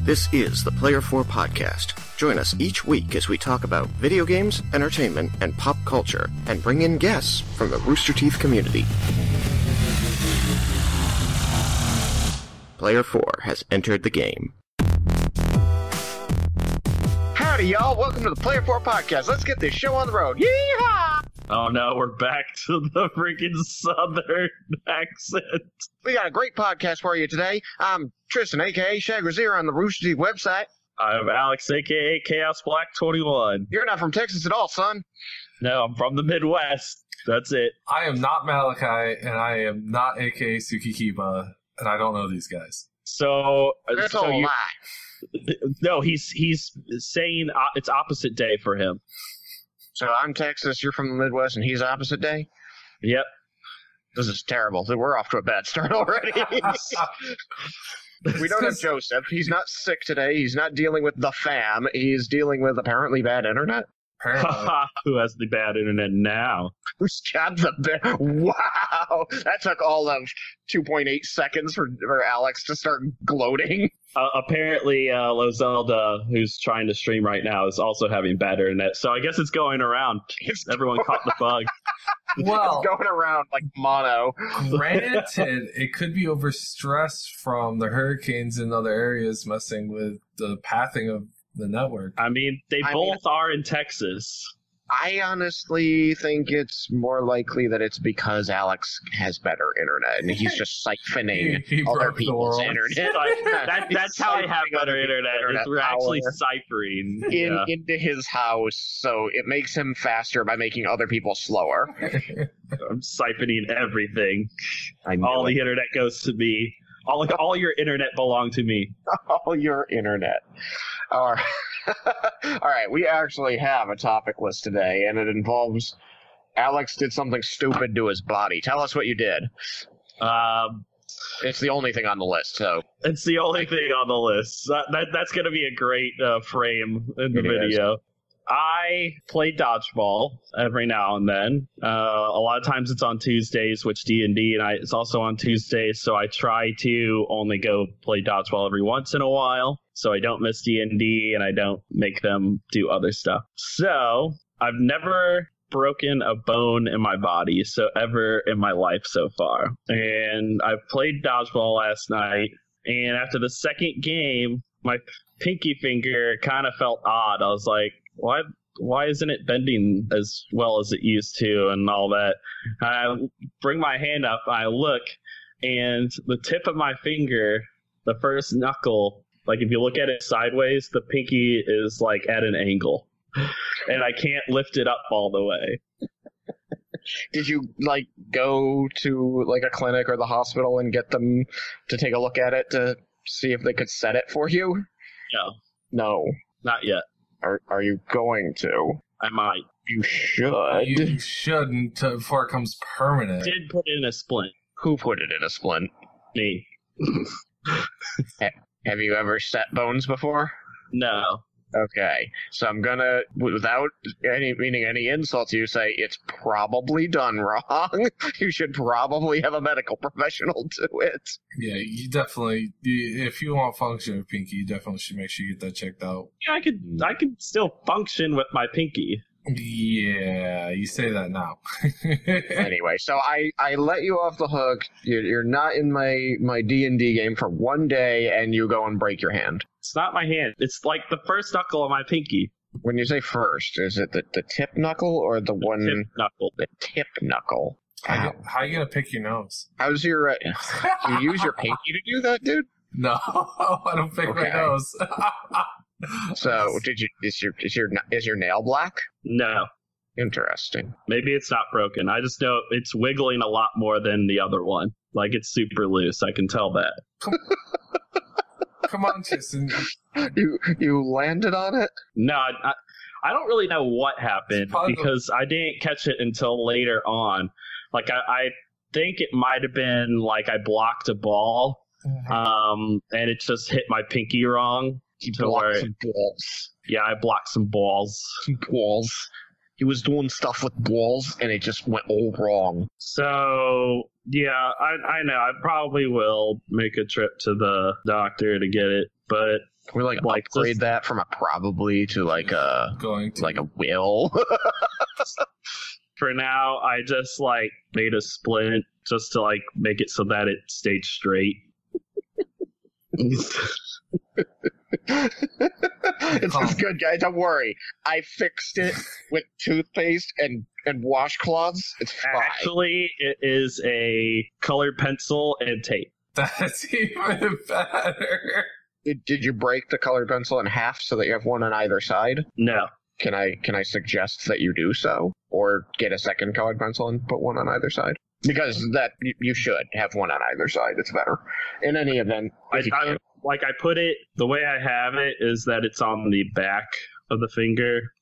This is the Player 4 Podcast. Join us each week as we talk about video games, entertainment, and pop culture, and bring in guests from the Rooster Teeth community. Player 4 has entered the game. Howdy, y'all. Welcome to the Player 4 Podcast. Let's get this show on the road. Yeehaw! Oh no, we're back to the freaking southern accent. We got a great podcast for you today. I'm Tristan, a.k.a. Shadowrun on the Rooster Teeth website. I'm Alex, a.k.a. Chaos Black 21. You're not from Texas at all, son. No, I'm from the Midwest. That's it. I am not Malachi, and I am not a.k.a. Tsukikiba, and I don't know these guys. So that's a lie. No, he's saying it's opposite day for him. So I'm Texas, you're from the Midwest, and he's opposite day? Yep. This is terrible. We're off to a bad start already. We don't have Joseph. He's not sick today. He's not dealing with the fam. He's dealing with apparently bad internet. Who has the bad internet now? Who's got the bad? Wow! That took all of 2.8 seconds for Alex to start gloating. Apparently, Lozelda, who's trying to stream right now, is also having bad internet. So I guess it's going around. Everyone caught the bug. Well, it's going around like mono. Granted, it could be overstressed from the hurricanes in other areas messing with the pathing of the network. I mean, they both are in Texas. I honestly think it's more likely that it's because Alex has better internet and he's just siphoning other people's internet. That's how I have better internet. We're actually ciphering into his house, so it makes him faster by making other people slower. I'm siphoning everything. All the internet goes to me. All your internet belong to me. All your internet. All right. All right, we actually have a topic list today, and it involves Alex did something stupid to his body. Tell us what you did. It's the only thing on the list, so. It's the only thing on the list. That's going to be a great frame in the video. I play Dodgeball every now and then. A lot of times it's on Tuesdays, which D&D, and it's also on Tuesdays, so I try to only go play Dodgeball every once in a while, so I don't miss D&D, and I don't make them do other stuff. So, I've never broken a bone in my body, ever in my life so far. And I played Dodgeball last night, and after the second game, my pinky finger kind of felt odd. I was like, why isn't it bending as well as it used to and all that? I bring my hand up, I look, and the tip of my finger, the first knuckle, like if you look at it sideways, the pinky is like at an angle. And I can't lift it up all the way. Did you go to a clinic or the hospital and get them to take a look at it to see if they could set it for you? No. Not yet. Are you going to? I might. You should. You shouldn't before it comes permanent. I did put it in a splint. Who put it in a splint? Me. Have you ever set bones before? No. Okay, so I'm gonna, without meaning any insult to you, say it's probably done wrong. You should probably have a medical professional do it. Yeah, you definitely, if you want function with pinky, you definitely should make sure you get that checked out. Yeah, I could still function with my pinky. Yeah, you say that now. Anyway, so I let you off the hook. You're not in my D&D game for one day, and you go and break your hand. It's not my hand. It's like the first knuckle of my pinky. When you say first, is it the tip knuckle or the one? Tip knuckle. The tip knuckle. How are you gonna pick your nose? How's your? You use your pinky to do that, dude? No, I don't pick my nose. So, is your nail black? No. Interesting. Maybe it's not broken. I just know it's wiggling a lot more than the other one. Like it's super loose. I can tell that. Come on, Tristan. You landed on it? No, I don't really know what happened because I didn't catch it until later on. Like I think it might have been like I blocked a ball, and it just hit my pinky wrong. He blocked some balls. Yeah, I blocked some balls. Balls. He was doing stuff with balls, and it just went all wrong. So, yeah, I know. I probably will make a trip to the doctor to get it, but Can we upgrade just, that from a probably to like a will? For now, I just made a splint just to make it so that it stayed straight. It's good, guys. Don't worry. I fixed it with toothpaste and washcloths. It's fine. Actually, it is a colored pencil and tape. That's even better. Did you break the colored pencil in half so that you have one on either side? No. Can I suggest that you do so? Or get a second colored pencil and put one on either side? Because that you should have one on either side. It's better. In any event, I put it, the way I have it is that it's on the back of the finger.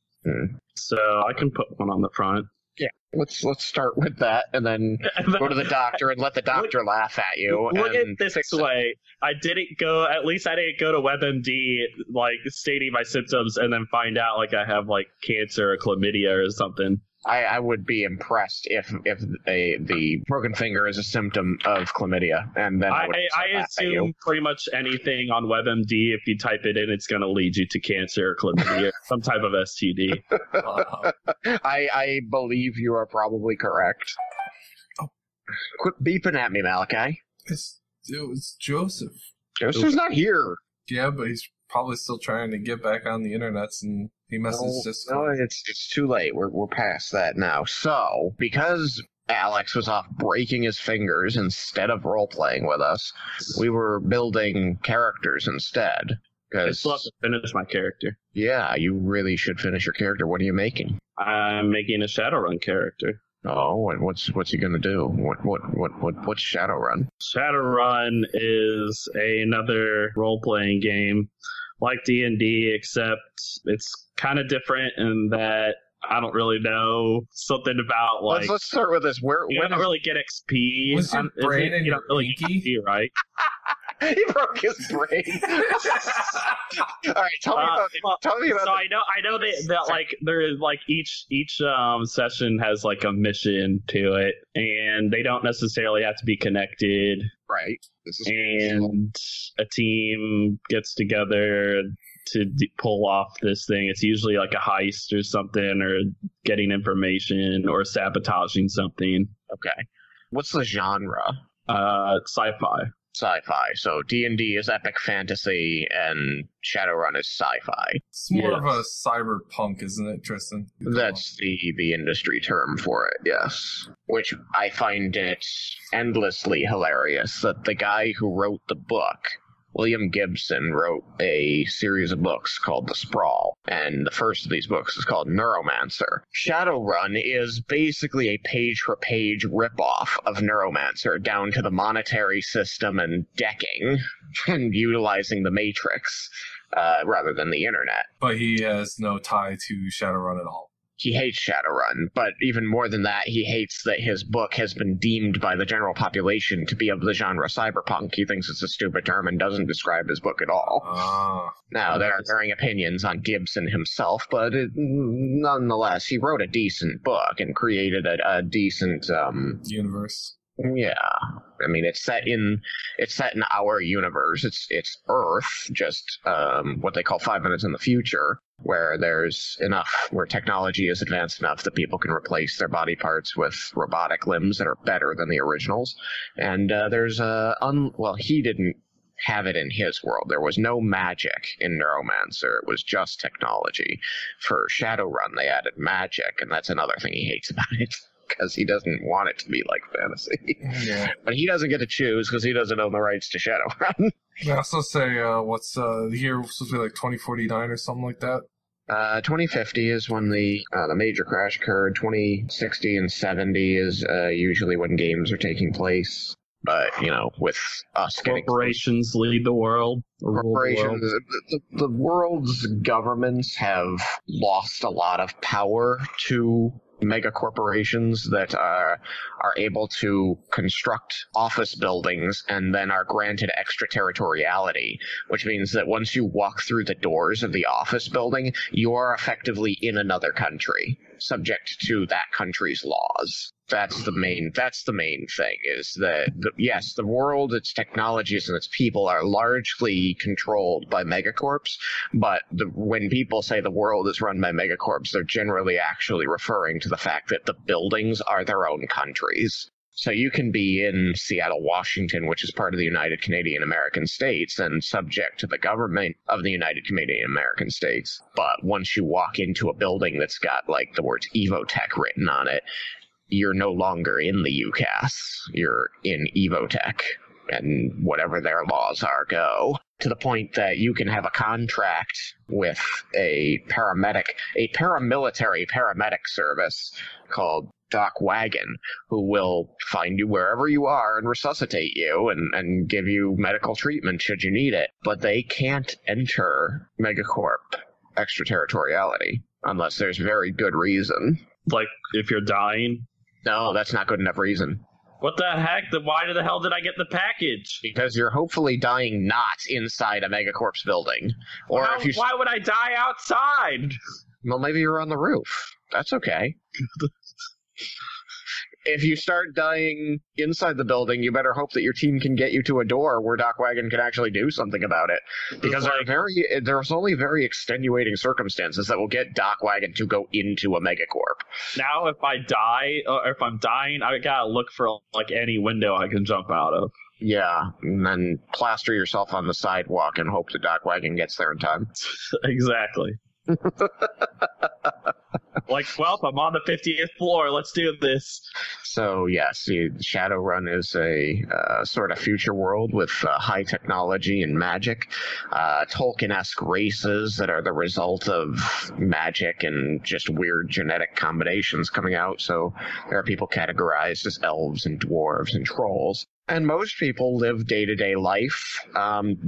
So I can put one on the front. Yeah, let's start with that, and then go to the doctor and let the doctor laugh at you. Look at this way. I didn't go to WebMD stating my symptoms and then find out I have cancer or chlamydia or something. I would be impressed if the broken finger is a symptom of chlamydia, and then I assume pretty much anything on WebMD, if you type it in, it's going to lead you to cancer or chlamydia, some type of STD. I believe you are probably correct. Oh. Quit beeping at me, Malachi. It was Joseph. Joseph's not here. Yeah, but he's probably still trying to get back on the internet, and he messaged Discord. No, it's too late. We're past that now. So, because Alex was off breaking his fingers instead of role-playing with us, we were building characters instead. I still have to finish my character. Yeah, you really should finish your character. What are you making? I'm making a Shadowrun character. Oh, and what's he gonna do? What's Shadowrun? Shadowrun is another role-playing game like D&D, except it's kind of different in that I don't really know something about Let's start with this. You don't really get XP. Was your brain in your pinky? Right? He broke his brain. All right, tell me about. So I know that there is each session has a mission to it, and they don't necessarily have to be connected. Right. And a team gets together to pull off this thing. It's usually a heist or something, or getting information, or sabotaging something. Okay. What's the genre? Sci-fi. Sci-fi. So D&D is epic fantasy, and Shadowrun is sci-fi. It's more of a cyberpunk, isn't it, Tristan? That's the industry term for it, yes. Which I find it endlessly hilarious that the guy who wrote the book, William Gibson, wrote a series of books called The Sprawl, and the first of these books is called Neuromancer. Shadowrun is basically a page-for-page ripoff of Neuromancer, down to the monetary system and decking, and utilizing the Matrix rather than the internet. But he has no tie to Shadowrun at all. He hates Shadowrun, but even more than that, he hates that his book has been deemed by the general population to be of the genre cyberpunk. He thinks it's a stupid term and doesn't describe his book at all. Now, there are varying opinions on Gibson himself, but nonetheless, he wrote a decent book and created a decent universe. Yeah, I mean it's set in our universe. It's Earth, just what they call 5 minutes in the future, where where technology is advanced enough that people can replace their body parts with robotic limbs that are better than the originals. And he didn't have it in his world. There was no magic in Neuromancer. It was just technology. For Shadowrun, they added magic, and that's another thing he hates about it, because he doesn't want it to be like fantasy. Yeah. But he doesn't get to choose because he doesn't own the rights to Shadowrun. I also say, what's the year supposed to be 2049 or something like that? 2050 is when the major crash occurred. 2060 and 70 is usually when games are taking place. But, with us corporations lead the world. Corporations, the world's governments have lost a lot of power to mega corporations that are able to construct office buildings and then are granted extraterritoriality, which means that once you walk through the doors of the office building, you are effectively in another country. subject to that country's laws. That's the main thing, is that, yes, the world, its technologies, and its people are largely controlled by megacorps, but when people say the world is run by megacorps, they're generally actually referring to the fact that the buildings are their own countries. So you can be in Seattle, Washington, which is part of the United Canadian American States and subject to the government of the United Canadian American States. But once you walk into a building that's got like the words Evotech written on it, you're no longer in the UCAS. You're in Evotech, and whatever their laws are go. To the point that you can have a contract with a paramilitary paramedic service called Doc Wagon, who will find you wherever you are and resuscitate you and give you medical treatment should you need it. But they can't enter Megacorp extraterritoriality unless there's very good reason. Like if you're dying? No, that's not good enough reason. What the heck? Then why the hell did I get the package? Because you're hopefully dying not inside a Megacorp's building. Or why would I die outside? Well, maybe you're on the roof. That's okay. If you start dying inside the building, you better hope that your team can get you to a door where Doc Wagon can actually do something about it. Because there's only very extenuating circumstances that will get Doc Wagon to go into a megacorp. Now, if I die, or if I'm dying, I gotta look for like any window I can jump out of. Yeah, and then plaster yourself on the sidewalk and hope that Doc Wagon gets there in time. Exactly. Like, well, I'm on the 50th floor. Let's do this. So, yes, Shadowrun is a sort of future world with high technology and magic. Tolkien-esque races that are the result of magic and just weird genetic combinations coming out. So there are people categorized as elves and dwarves and trolls. And most people live day-to-day life,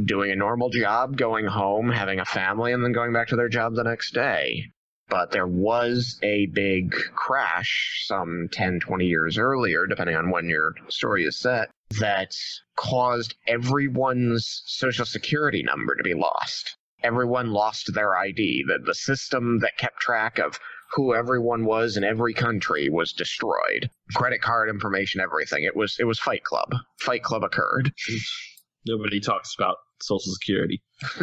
doing a normal job, going home, having a family, and then going back to their job the next day. But there was a big crash some 10, 20 years earlier, depending on when your story is set, that caused everyone's social security number to be lost. Everyone lost their ID. The system that kept track of who everyone was in every country was destroyed. Credit card information, everything. It was Fight Club. Fight Club occurred. Nobody talks about Social Security.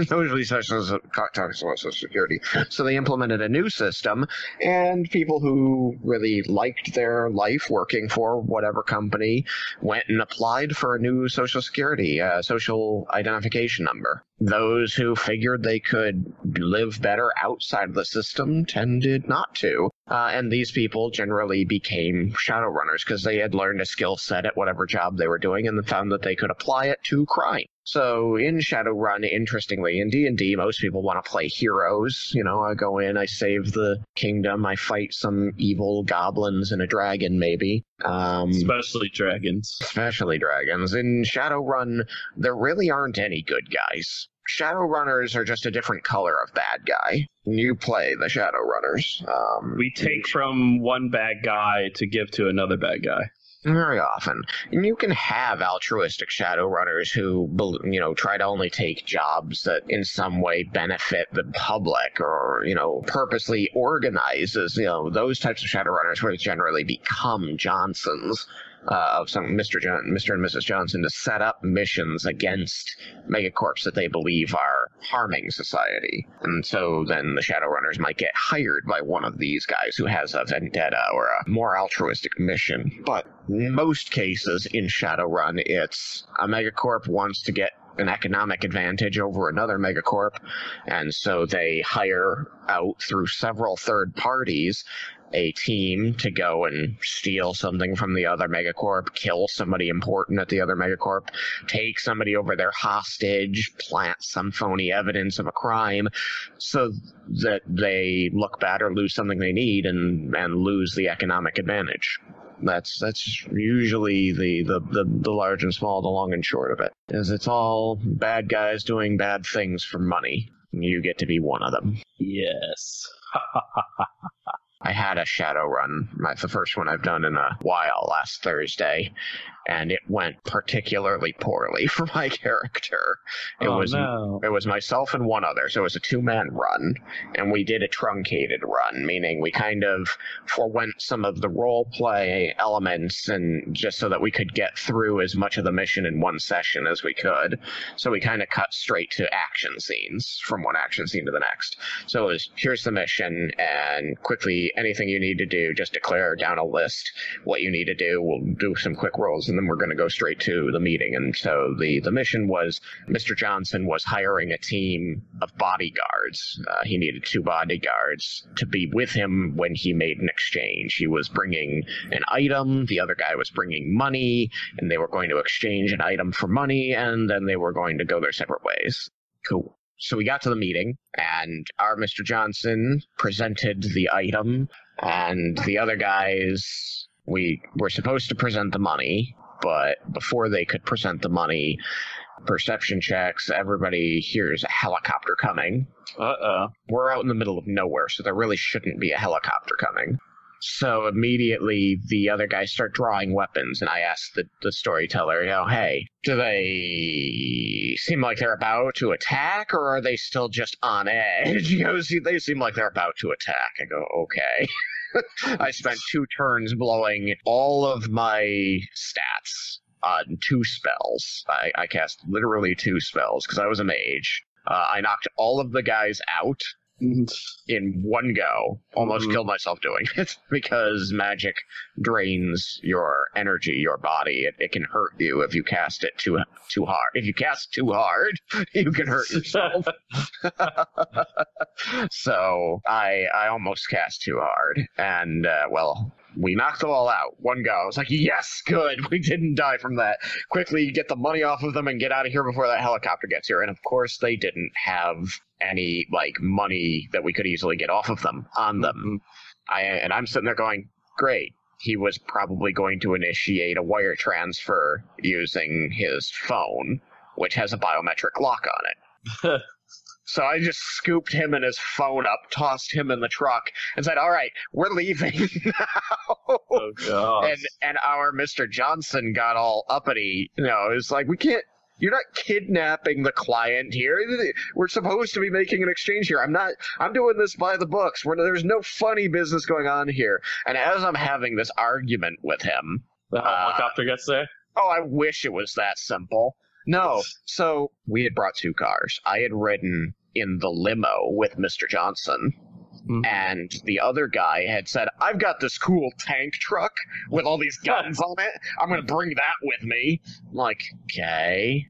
Nobody talks about Social Security. So they implemented a new system, and people who really liked their life working for whatever company went and applied for a new Social Security, social identification number. Those who figured they could live better outside of the system tended not to. And these people generally became Shadowrunners because they had learned a skill set at whatever job they were doing and found that they could apply it to crime. So in Shadowrun, interestingly, in D&D, most people want to play heroes. You know, I go in, I save the kingdom, I fight some evil goblins and a dragon, maybe. Especially dragons. Especially dragons. In Shadowrun, there really aren't any good guys. Shadowrunners are just a different color of bad guy. You play the Shadowrunners. We take from one bad guy to give to another bad guy. Very often. And you can have altruistic Shadowrunners who, you know, try to only take jobs that in some way benefit the public or, you know, purposely organizes, you know, those types of Shadowrunners where they generally become Johnsons. Of some Mr. and Mrs. Johnson to set up missions against megacorps that they believe are harming society. And so then the Shadowrunners might get hired by one of these guys who has a vendetta or a more altruistic mission. But in most cases in Shadowrun, it's a megacorp wants to get an economic advantage over another megacorp, and so they hire out through several third parties a team to go and steal something from the other megacorp, kill somebody important at the other megacorp, take somebody over their hostage, plant some phony evidence of a crime so that they look bad or lose something they need and lose the economic advantage. That's usually the large and small, the long and short of it. Is it's all bad guys doing bad things for money. You get to be one of them. Yes. I had a Shadowrun, the first one I've done in a while, last Thursday. and it went particularly poorly for my character. It was myself and one other, so it was a 2-man run, and we did a truncated run, meaning we kind of forwent some of the role play elements, and just so that we could get through as much of the mission in one session as we could. So we kind of cut straight to action scenes, from one action scene to the next. So it was, here's the mission, and quickly, anything you need to do, just declare down a list what you need to do. We'll do some quick rolls, and then we're going to go straight to the meeting. And so the mission was, Mr. Johnson was hiring a team of bodyguards. He needed 2 bodyguards to be with him when he made an exchange. He was bringing an item, the other guy was bringing money, and they were going to exchange an item for money, and then they were going to go their separate ways. Cool. So we got to the meeting, and our Mr. Johnson presented the item, and the other guys, we were supposed to present the money, but before they could present the money, perception checks, everybody hears a helicopter coming. We're out in the middle of nowhere, so there really shouldn't be a helicopter coming. So immediately the other guys start drawing weapons, and I asked the storyteller, hey, do they seem like they're about to attack, or are they still just on edge? He goes, they seem like they're about to attack. I go, okay. I spent 2 turns blowing all of my stats on 2 spells. I cast literally 2 spells, because I was a mage. I knocked all of the guys out in one go. Almost killed myself doing it, because magic drains your energy, your body. It can hurt you if you cast it too hard. If you cast too hard, you can hurt yourself. So I almost cast too hard, and we knocked them all out. One go. I was like, yes, good. We didn't die from that. Quickly get the money off of them and get out of here before that helicopter gets here. And of course they didn't have any money that we could easily get off of them on them. And I'm sitting there going, great. He was probably going to initiate a wire transfer using his phone, which has a biometric lock on it. So I just scooped him and his phone up, tossed him in the truck, and said, all right, we're leaving now. Oh, gosh. And our Mr. Johnson got all uppity. It was like, we can't, you're not kidnapping the client here. We're supposed to be making an exchange here. I'm doing this by the books. There's no funny business going on here. And as I'm having this argument with him... The helicopter gets there? Oh, I wish it was that simple. No. So we had brought 2 cars. I had ridden in the limo with Mr. Johnson, and the other guy had said, I've got this cool tank truck with all these guns on it. I'm going to bring that with me. I'm like, okay,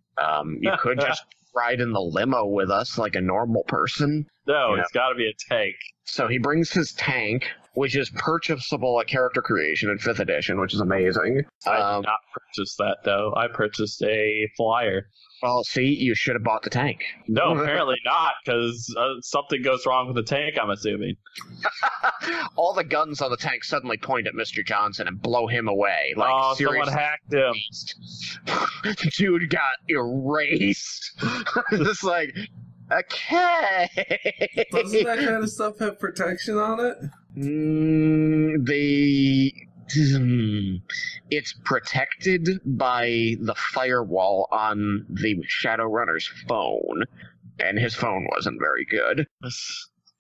you could just ride in the limo with us like a normal person. No, it's got to be a tank. So he brings his tank, which is purchasable at Character Creation in 5th edition, which is amazing. I did not purchase that, though. I purchased a flyer. Well, see, you should have bought the tank. No, apparently not, because something goes wrong with the tank, I'm assuming. All the guns on the tank suddenly point at Mr. Johnson and blow him away. Someone hacked him. Dude got erased. Just like, okay. Doesn't that kind of stuff have protection on it? It's protected by the firewall on the Shadowrunner's phone, and his phone wasn't very good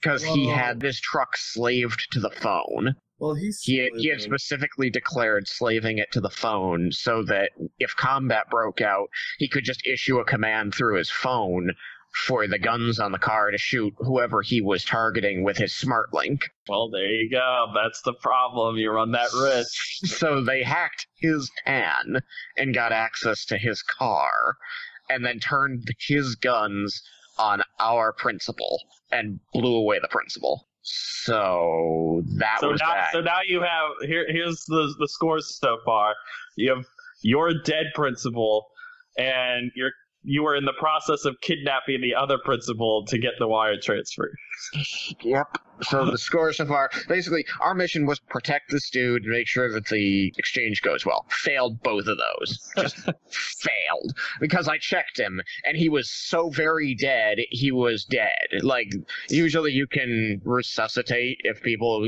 because he had this truck slaved to the phone. Well, he had specifically declared slaving it to the phone so that if combat broke out, he could just issue a command through his phone for the guns on the car to shoot whoever he was targeting with his smart link. Well, there you go. That's the problem. You run that risk. So they hacked his pan and got access to his car, and then turned his guns on our principal and blew away the principal. So that was that. So now you have here's the scores so far. You have your dead principal, and you were in the process of kidnapping the other principal to get the wire transfer. Yep. So the score so far, basically, our mission was protect this dude and make sure that the exchange goes well. Failed both of those. Just failed. Because I checked him, and he was so very dead, he was dead. Like, usually you can resuscitate if people,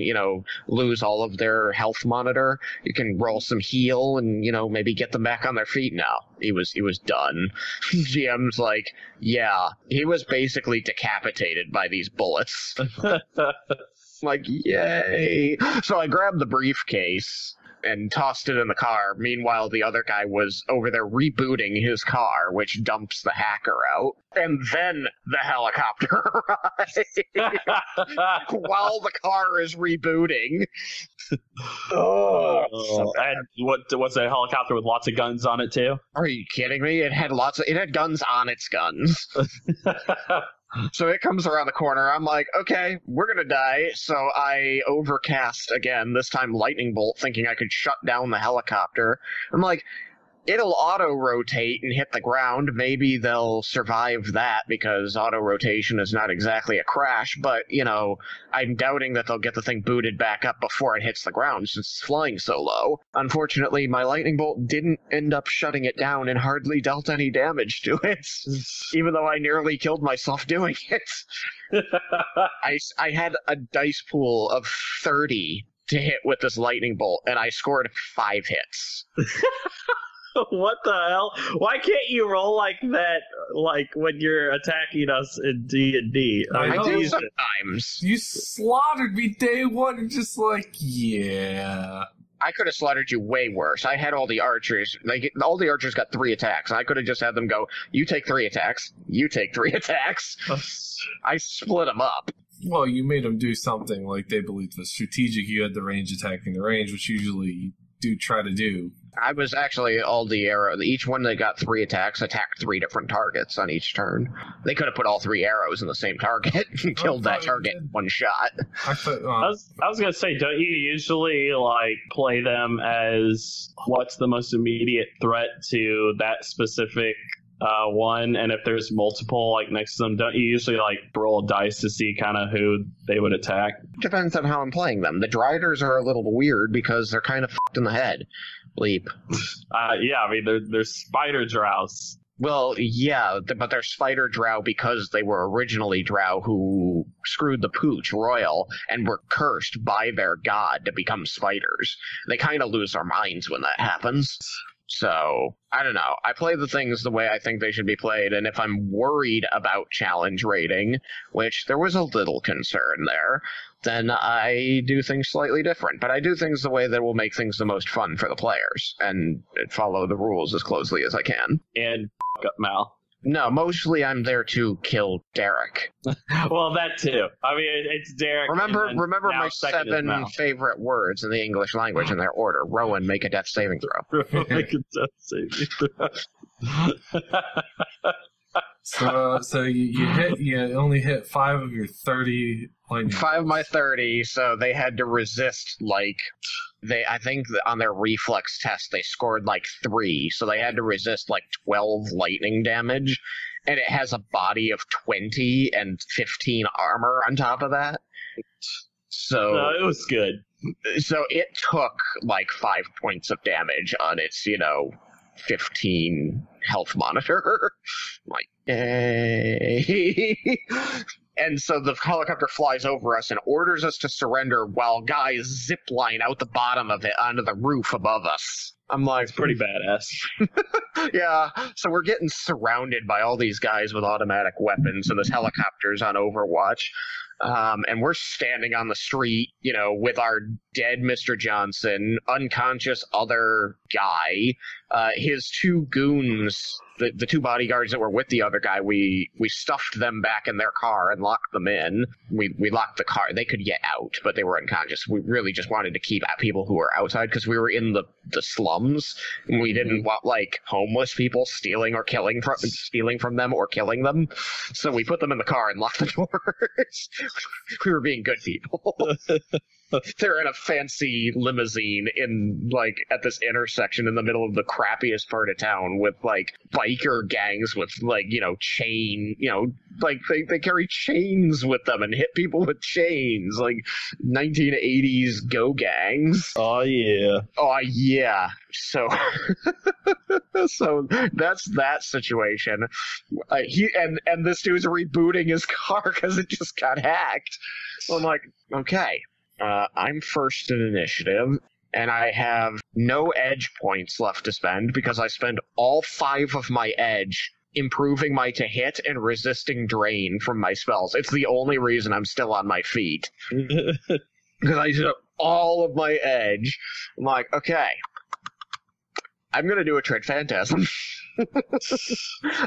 lose all of their health monitor. You can roll some heal and, maybe get them back on their feet now. He was done. GM's like, yeah, he was basically decapitated by these bullets. Like, yay. So I grabbed the briefcase and tossed it in the car. Meanwhile, the other guy was over there rebooting his car, which dumps the hacker out. And then the helicopter arrives while the car is rebooting. And what's a helicopter with lots of guns on it too? Are you kidding me? It had guns on its guns. So it comes around the corner. I'm like, okay, we're going to die. So I overcast again, this time lightning bolt, thinking I could shut down the helicopter. I'm like, it'll auto-rotate and hit the ground. Maybe they'll survive that because auto-rotation is not exactly a crash. But, I'm doubting that they'll get the thing booted back up before it hits the ground since it's flying so low. Unfortunately, my lightning bolt didn't end up shutting it down and hardly dealt any damage to it, even though I nearly killed myself doing it. I had a dice pool of 30 to hit with this lightning bolt, and I scored 5 hits. What the hell? Why can't you roll like that, like when you're attacking us in D&D? I do sometimes. You slaughtered me day one and just like, yeah. I could have slaughtered you way worse. I had all the archers. All the archers got 3 attacks. I could have just had them go, you take 3 attacks, you take 3 attacks. I split them up. Well, you made them do something like they believed was strategic. You had the range attacking the range, which usually you do try to do. I was actually all the arrow. Each one that got 3 attacks attacked 3 different targets on each turn. They could have put all 3 arrows in the same target and killed that target in one shot. I was gonna say, don't you usually play them as what's the most immediate threat to that specific one? And if there's multiple next to them, don't you usually roll dice to see kind of who they would attack? Depends on how I'm playing them. The Driders are a little weird because they're kind of fucked in the head. Bleep. Yeah, I mean, they're spider drows. Well, yeah, but they're spider drow because they were originally drow who screwed the pooch royal and were cursed by their god to become spiders. They kind of lose their minds when that happens. So, I don't know. I play the things the way I think they should be played, and if I'm worried about challenge rating, which there was a little concern there, then I do things slightly different. But I do things the way that will make things the most fun for the players, and follow the rules as closely as I can. And up Mal. No, mostly I'm there to kill Derek. Well, that too. I mean, it's Derek. Remember my 7 favorite words in the English language in their order. Rowan, make a death saving throw. Make a death saving throw. So you only hit 5 of your 30 lightning. 5 of my 30, so they had to resist I think on their reflex test they scored 3, so they had to resist 12 lightning damage, and it has a body of 20 and 15 armor on top of that. So no, it was good. So it took 5 points of damage on its 15 health monitor. Yay. And so the helicopter flies over us and orders us to surrender while guys zip line out the bottom of it onto the roof above us. I'm like, it's pretty badass. Yeah, so we're getting surrounded by all these guys with automatic weapons, and this helicopter's on Overwatch. And we're standing on the street, with our dead Mr. Johnson, unconscious other guy, his 2 goons, the 2 bodyguards that were with the other guy, we stuffed them back in their car and locked them in. We locked the car. They could get out, but they were unconscious. We really just wanted to keep people who were outside because we were in the slums, and we didn't want homeless people stealing from them or killing them. So we put them in the car and locked the doors. We were being good people. They're in a fancy limousine in, like, at this intersection in the middle of the crappiest part of town with, like, biker gangs with, like, chain, like, they carry chains with them and hit people with chains, like 1980s go gangs. Oh, yeah. Oh, yeah. So, so that's that situation. And this dude's rebooting his car because it just got hacked. So I'm like, okay, I'm first in initiative, and I have no edge points left to spend because I spend all 5 of my edge improving my to hit and resisting drain from my spells. It's the only reason I'm still on my feet. Because I used up all of my edge. I'm like, okay, I'm going to do a Trid Phantasm.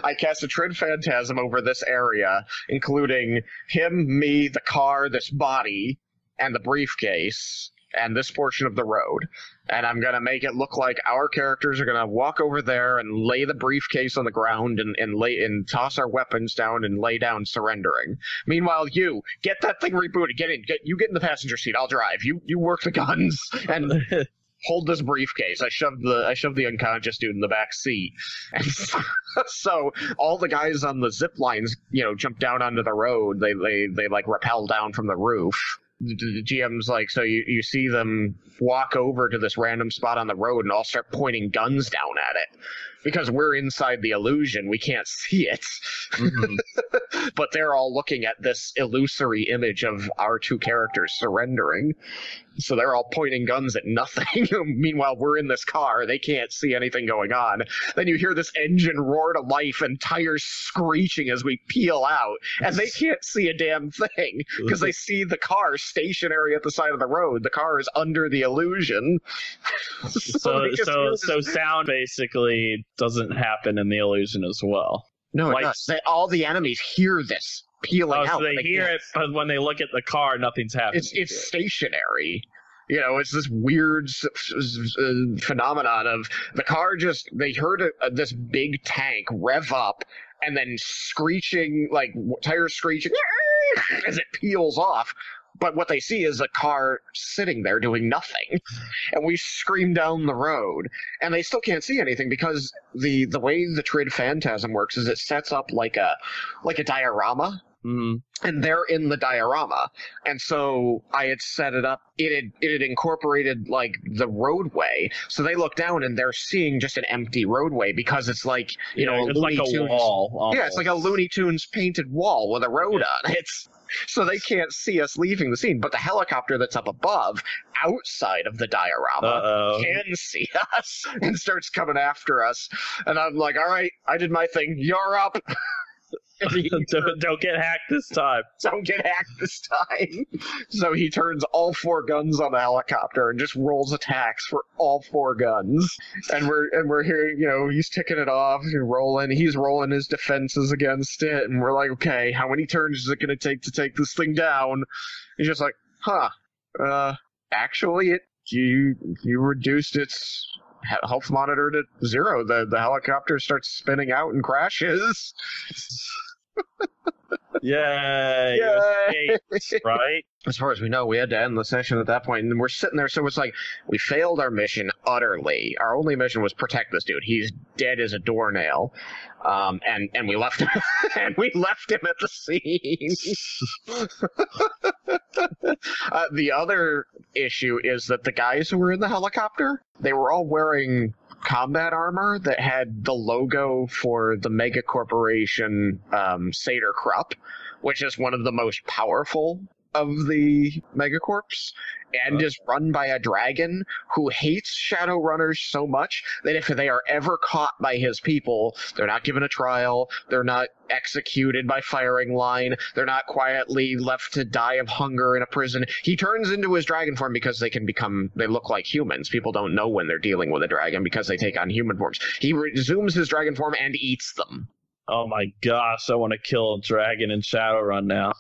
I cast a Trid Phantasm over this area, including him, me, the car, this body, and the briefcase, and this portion of the road. And I'm going to make it look like our characters are going to walk over there and lay the briefcase on the ground and toss our weapons down and lay down surrendering. Meanwhile, you, get that thing rebooted. Get in. You get in the passenger seat. I'll drive. You work the guns and hold this briefcase. I shoved the unconscious dude in the back seat. And so all the guys on the zip lines, jump down onto the road. They like rappel down from the roof. The GM's like, so you see them walk over to this random spot on the road and all start pointing guns down at it. Because we're inside the illusion, we can't see it. Mm-hmm. But they're all looking at this illusory image of our 2 characters surrendering. So they're all pointing guns at nothing. Meanwhile, we're in this car. They can't see anything going on. Then you hear this engine roar to life and tires screeching as we peel out. And they can't see a damn thing because they see the car stationary at the side of the road. The car is under the illusion. So sound basically doesn't happen in the illusion as well. No, it does. All the enemies hear this peeling out. So they hear it, but when they look at the car, nothing's happening. It's stationary. It's this weird phenomenon of the car they heard this big tank rev up and then screeching, like tires screeching as it peels off. But what they see is a car sitting there doing nothing. And we scream down the road. And they still can't see anything because the way the Trid Phantasm works is it sets up like a diorama. Mm-hmm. And they're in the diorama. And so I had set it up. It had incorporated like the roadway. So they look down and they're seeing just an empty roadway because it's like, a Looney Tunes wall. Almost. Yeah, it's like a Looney Tunes painted wall with a road on it. So they can't see us leaving the scene, but the helicopter that's up above, outside of the diorama, can see us and starts coming after us. And I'm like, all right, I did my thing. You're up. Don't get hacked this time. Don't get hacked this time. So he turns all 4 guns on the helicopter and just rolls attacks for all 4 guns. And we're hearing, he's ticking it off and he's rolling his defenses against it, and we're like, okay, how many turns is it gonna take to take this thing down? He's just like, actually you reduced its health monitor to 0. The helicopter starts spinning out and crashes. Yay! Right? As far as we know, we had to end the session at that point, and we're sitting there, so it's like, we failed our mission utterly. Our only mission was protect this dude. He's dead as a doornail. And we left him, and we left him at the scene. The other issue is that the guys who were in the helicopter, they were all wearing combat armor that had the logo for the mega corporation Seder Krupp, which is one of the most powerful of the megacorps, and is run by a dragon who hates Shadowrunners so much that if they are ever caught by his people, they're not given a trial, they're not executed by firing line, they're not quietly left to die of hunger in a prison. He turns into his dragon form because they look like humans. People don't know when they're dealing with a dragon because they take on human forms. He resumes his dragon form and eats them. Oh my gosh, I want to kill a dragon in Shadowrun now.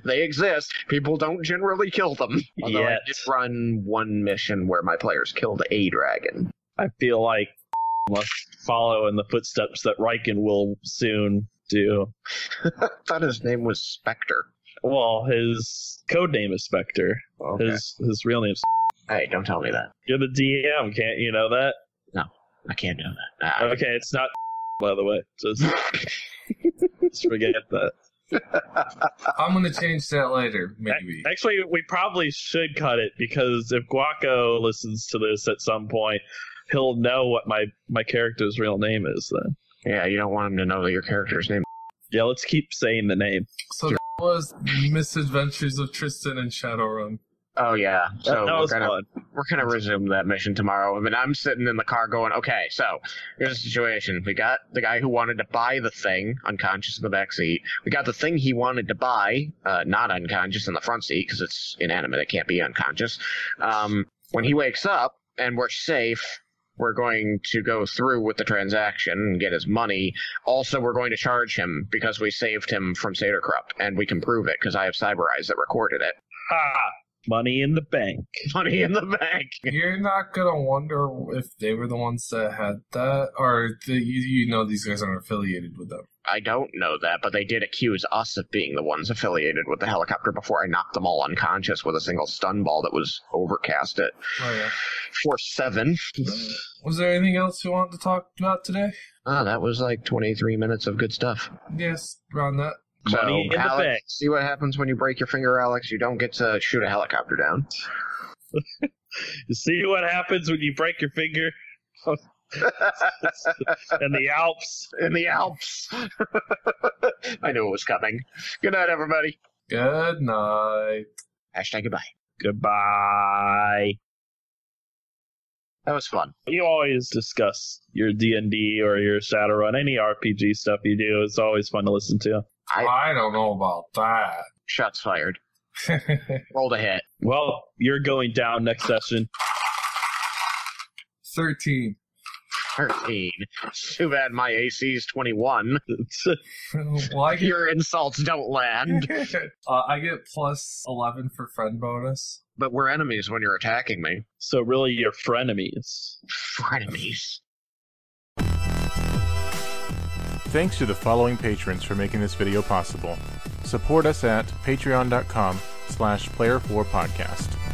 They exist. People don't generally kill them. Although I did run one mission where my players killed a dragon. I feel like I must follow in the footsteps that Riken will soon do. I thought his name was Spectre. Well, his code name is Spectre. Okay. His real name's... Hey, don't tell me that. You're the DM, can't you know that? No, I can't do that. Okay, it's not, by the way. Just forget that. I'm going to change that later, maybe. Actually, we probably should cut it, because if Guaco listens to this at some point, he'll know what my character's real name is then. Yeah, you don't want him to know that your character's name. Yeah, let's keep saying the name. So that was Misadventures of Tristan and Shadowrun. Oh, yeah. So that was fun. We're going to resume that mission tomorrow. I mean, I'm sitting in the car going, okay, so here's the situation. We got the guy who wanted to buy the thing, unconscious in the back seat. We got the thing he wanted to buy, not unconscious in the front seat, because it's inanimate. It can't be unconscious. When he wakes up and we're safe, we're going to go through with the transaction and get his money. Also, we're going to charge him because we saved him from Satyr Corrupt, and we can prove it because I have Cyber Eyes that recorded it. Ha! Money in the bank. Money in the bank. You're not going to wonder if they were the ones that had that, or you know these guys aren't affiliated with them. I don't know that, but they did accuse us of being the ones affiliated with the helicopter before I knocked them all unconscious with a single stun ball that was overcast at 4-7. Was there anything else you wanted to talk about today? Oh, that was like 23 minutes of good stuff. Yes, around that. So, Money in the Alex, bank. see what happens when you break your finger, Alex? You don't get to shoot a helicopter down. You see what happens when you break your finger? In the Alps. In the Alps. I knew it was coming. Good night, everybody. Good night. Hashtag goodbye. Goodbye. That was fun. You always discuss your D&D or your Shadowrun, any RPG stuff you do. It's always fun to listen to. I don't know about that. Shots fired. Rolled a hit. Well, you're going down next session. 13. 13. Too bad my AC is 21. Well, Your insults don't land. I get plus 11 for friend bonus. But we're enemies when you're attacking me. So really, you're frenemies. Frenemies. Thanks to the following patrons for making this video possible. Support us at patreon.com/player4podcast.